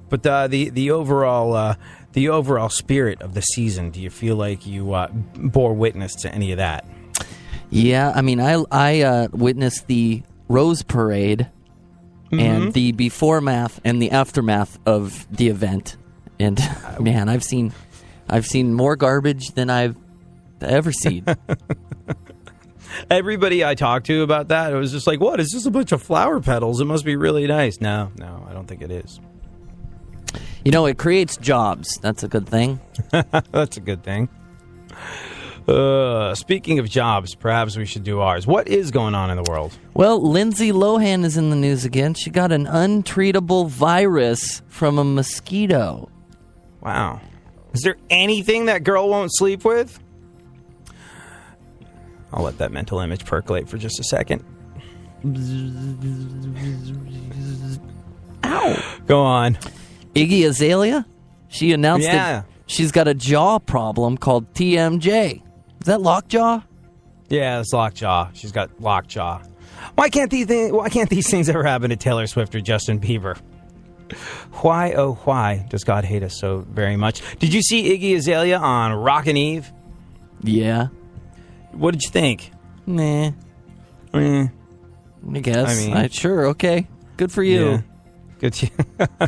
But the overall spirit of the season, do you feel like you bore witness to any of that? Yeah, I mean, I witnessed the Rose Parade and the before-math and the aftermath of the event. And, man, I've seen more garbage than I've ever seen. Everybody I talked to about that, it was just like, what? It's just a bunch of flower petals. It must be really nice. No, I don't think it is. You know, it creates jobs. That's a good thing. That's a good thing. Speaking of jobs, perhaps we should do ours. What is going on in the world? Well, Lindsay Lohan is in the news again. She got an untreatable virus from a mosquito. Wow. Is there anything that girl won't sleep with? I'll let that mental image percolate for just a second. Ow. Go on. Iggy Azalea? She announced that she's got a jaw problem called TMJ. Is that lockjaw? Yeah, it's lockjaw. She's got lockjaw. Why can't these things ever happen to Taylor Swift or Justin Bieber? Why, oh why, does God hate us so very much? Did you see Iggy Azalea on Rockin' Eve? Yeah. What did you think? Nah. I guess. I mean, sure, okay. Good for you. Yeah. Good to you.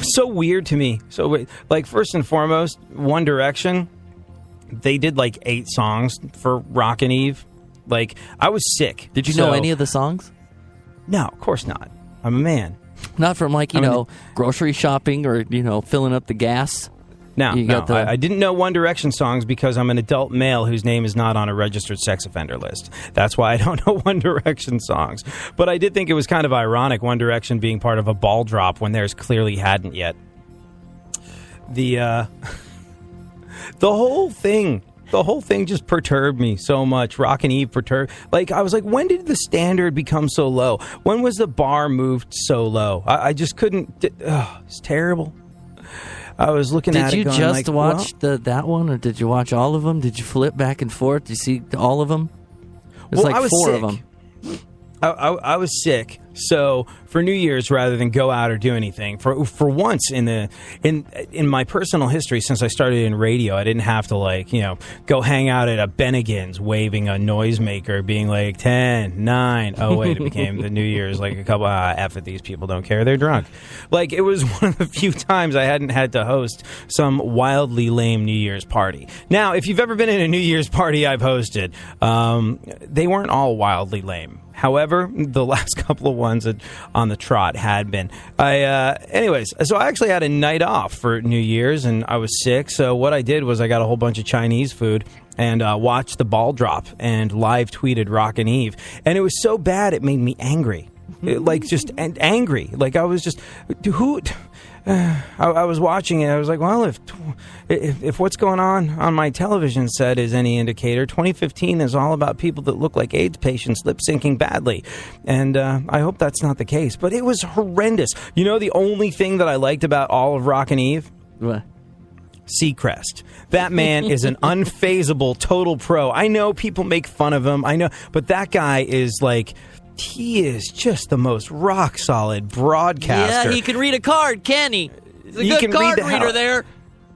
So weird to me. So, like, first and foremost, One Direction, they did like 8 songs for Rockin' Eve. Like, I was sick. Did you know any of the songs? No, of course not. I'm a man. Not from, like, grocery shopping or, filling up the gas? No. I didn't know One Direction songs because I'm an adult male whose name is not on a registered sex offender list. That's why I don't know One Direction songs. But I did think it was kind of ironic, One Direction being part of a ball drop when theirs clearly hadn't yet. The whole thing just perturbed me so much. Rockin' Eve perturbed. Like, I was like, when did the standard become so low? When was the bar moved so low? I just couldn't. It's terrible. I was looking at it going, Did you just watch that one, or did you watch all of them? Did you flip back and forth? Did you see all of them? There's like 4 of them. I was sick, so for New Year's, rather than go out or do anything, for once in my personal history since I started in radio, I didn't have to go hang out at a Bennigan's waving a noisemaker, being like 10, 9. Oh wait, it became the New Year's like a couple. F it, these people don't care, they're drunk. Like, it was one of the few times I hadn't had to host some wildly lame New Year's party. Now, if you've ever been in a New Year's party I've hosted, they weren't all wildly lame. However, the last couple of ones on the trot had been. Anyways, so I actually had a night off for New Year's, and I was sick. So what I did was I got a whole bunch of Chinese food and watched the ball drop and live tweeted Rockin' Eve. And it was so bad it made me angry. Angry. Like, I was just... I was watching it. I was like, well, if what's going on my television set is any indicator, 2015 is all about people that look like AIDS patients lip syncing badly, and I hope that's not the case. But it was horrendous. You know, the only thing that I liked about all of Rockin' Eve? What? Seacrest. That man is an unfazable total pro. I know people make fun of him. I know, but that guy is like... He is just the most rock-solid broadcaster. Yeah, he can read a card, can he? He's a good card reader there.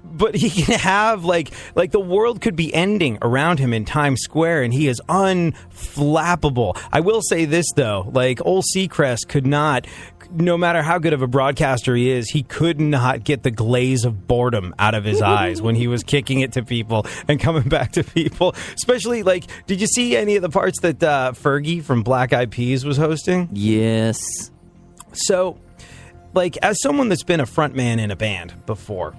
But he can have, like the world could be ending around him in Times Square, and he is unflappable. I will say this, though. Like, old Seacrest could not... No matter how good of a broadcaster he is, he could not get the glaze of boredom out of his eyes when he was kicking it to people and coming back to people. Especially, like, did you see any of the parts that Fergie from Black Eyed Peas was hosting? Yes. So, like, as someone that's been a frontman in a band before,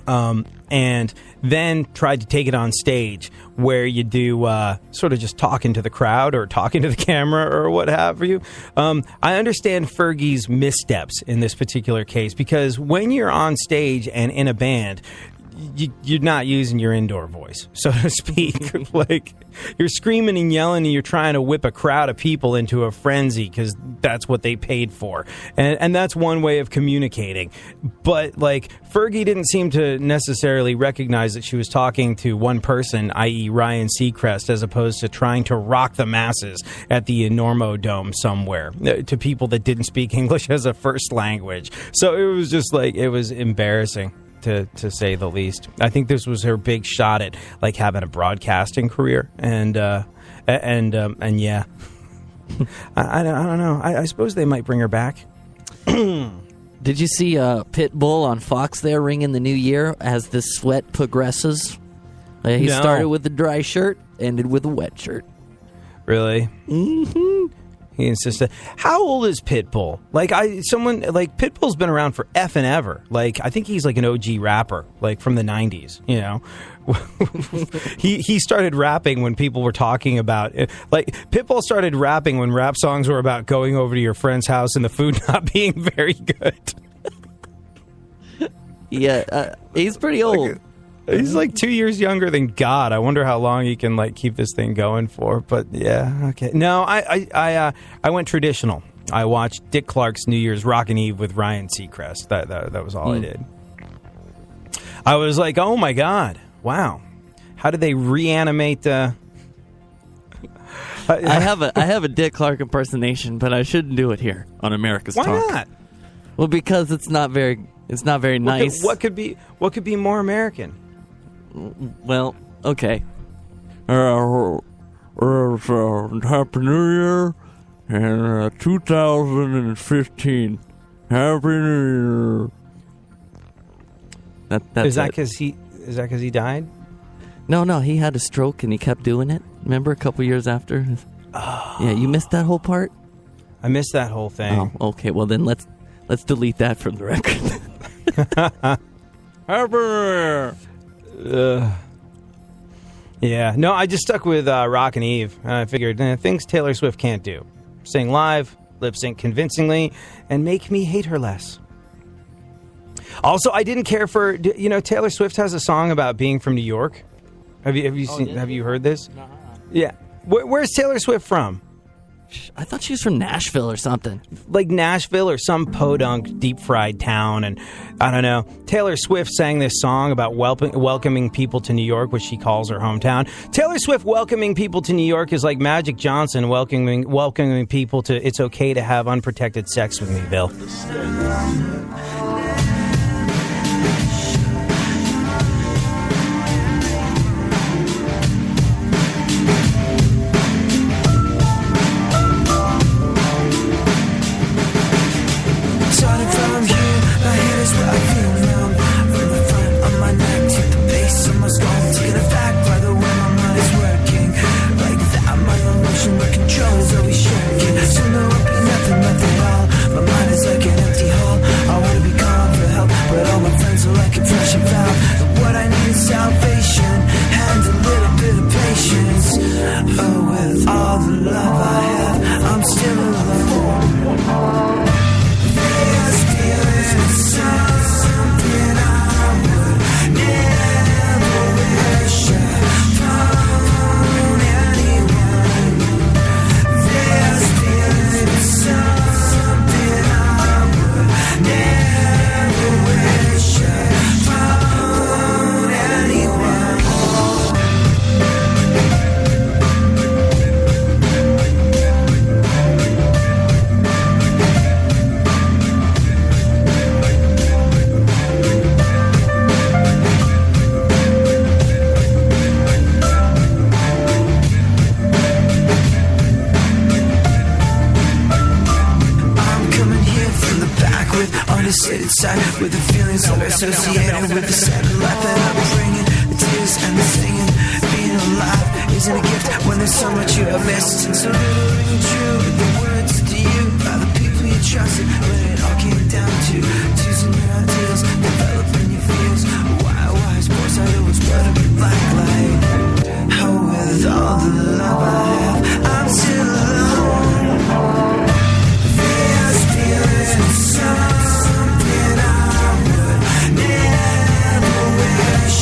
and then tried to take it on stage where you do sort of just talking to the crowd or talking to the camera or what have you. I understand Fergie's missteps in this particular case, because when you're on stage and in a band, you're not using your indoor voice, so to speak. Like, you're screaming and yelling and you're trying to whip a crowd of people into a frenzy because that's what they paid for. And that's one way of communicating. But, like, Fergie didn't seem to necessarily recognize that she was talking to one person, i.e. Ryan Seacrest, as opposed to trying to rock the masses at the Enormo Dome somewhere to people that didn't speak English as a first language. So it was just like, it was embarrassing. To say the least. I think this was her big shot at like having a broadcasting career, and yeah, I don't know. I suppose they might bring her back. Did you see Pitbull on Fox there ringing the new year as the sweat progresses? He started with a dry shirt, ended with a wet shirt. Really? Mm-hmm. He insisted. How old is Pitbull? Like, Pitbull's been around for effing ever. Like, I think he's like an OG rapper, like from the 90s, you know? he started rapping when people were talking about it. Like, Pitbull started rapping when rap songs were about going over to your friend's house and the food not being very good. Yeah, he's pretty old. He's like 2 years younger than God. I wonder how long he can like keep this thing going for. But yeah, okay. No, I went traditional. I watched Dick Clark's New Year's Rockin' Eve with Ryan Seacrest. That was all I did. I was like, oh my God, wow! How did they reanimate? I have a Dick Clark impersonation, but I shouldn't do it here on America's Talk. Why not? Well, because it's not very nice. What could be more American? Well, okay. Happy New Year and 2015. Happy New Year. Is that because he died? No, he had a stroke and he kept doing it. Remember a couple years after? Oh. Yeah, you missed that whole part? I missed that whole thing. Oh, okay. Well, then let's delete that from the record. Happy New Year. Yeah, no, I just stuck with Rockin' Eve. I figured things Taylor Swift can't do. Sing live, lip sync convincingly, and make me hate her less. Also, I didn't care for, Taylor Swift has a song about being from New York. Have you heard this? Uh-huh. Yeah. Where's Taylor Swift from? I thought she was from Nashville or something. Like Nashville or some podunk deep-fried town, and I don't know. Taylor Swift sang this song about welcoming people to New York, which she calls her hometown. Taylor Swift welcoming people to New York is like Magic Johnson welcoming people to It's Okay to Have Unprotected Sex with Me, Bill. With the feelings that are associated with the sad life that I'm bringing, the tears and the singing. Being alive isn't a gift when there's so much you have missed, and so little ring true with the words to you by the people you trusted. When it all came down to choosing your ideals, developing your fears. Why sports I always what a black light. Oh, with all the love I have, I'm still alone. There's feelings something I would never wish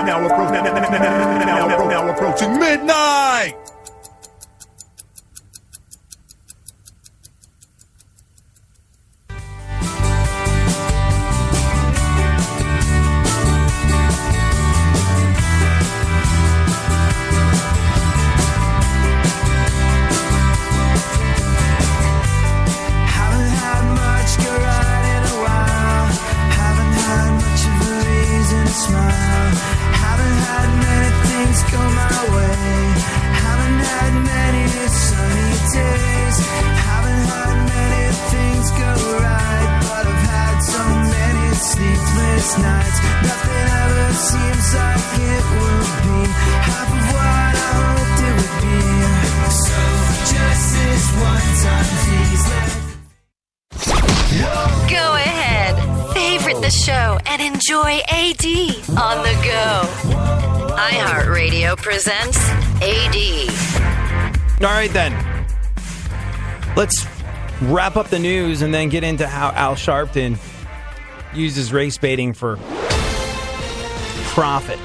now approaching midnight. Haven't had much go right in a while. Haven't had much of a reason to smile. Haven't had many things go my way. Haven't had many sunny days. Haven't had many things go right, but I've had so many sleepless nights. Nothing ever seems like it will be half of what I hoped it would be. So just this one time, please let Go ahead, favorite the show, and enjoy AD on the go. iHeartRadio presents AD. All right, then. Let's wrap up the news and then get into how Al Sharpton uses race baiting for profit.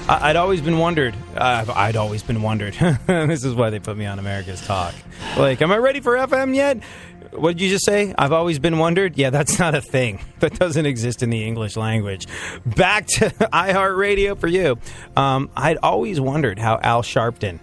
I'd always been wondered. This is why they put me on America's Talk. Like, am I ready for FM yet? What did you just say? I've always been wondered? Yeah, that's not a thing. That doesn't exist in the English language. Back to iHeartRadio for you. I'd always wondered how Al Sharpton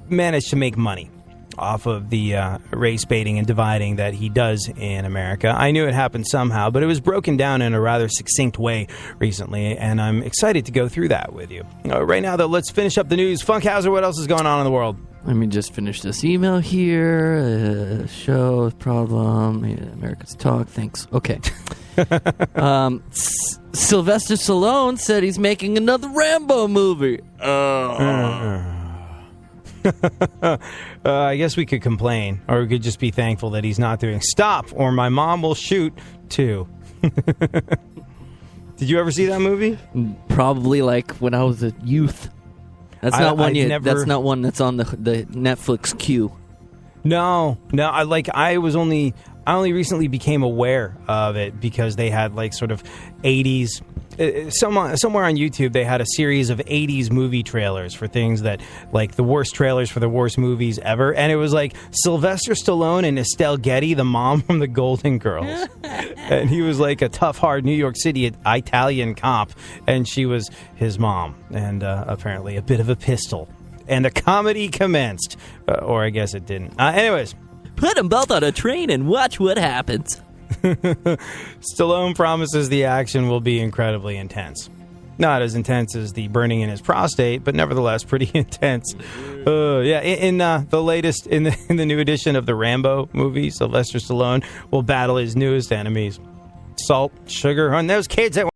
managed to make money off of the race baiting and dividing that he does in America. I knew it happened somehow, but it was broken down in a rather succinct way recently, and I'm excited to go through that with you. Right now, though, let's finish up the news. Funkhauser, what else is going on in the world? Let me just finish this email here. Show problem. Yeah, America's Talk. Thanks. Okay. Sylvester Stallone said he's making another Rambo movie. I guess we could complain, or we could just be thankful that he's not doing Stop, or My Mom Will Shoot 2. Did you ever see that movie? Probably like when I was a youth. That's not one yet. That's not one that's on the Netflix queue. No. I only recently became aware of it because they had like sort of 80s. Somewhere on YouTube, they had a series of 80s movie trailers for things that, like, the worst trailers for the worst movies ever. And it was like Sylvester Stallone and Estelle Getty, the mom from the Golden Girls. And he was like a tough, hard New York City Italian cop. And she was his mom. And apparently a bit of a pistol. And the comedy commenced. Or I guess it didn't. Anyways. Put them both on a train and watch what happens. Stallone promises the action will be incredibly intense. Not as intense as the burning in his prostate, but nevertheless pretty intense. In the latest, in the new edition of the Rambo movie, Sylvester Stallone will battle his newest enemies: salt, sugar, and those kids that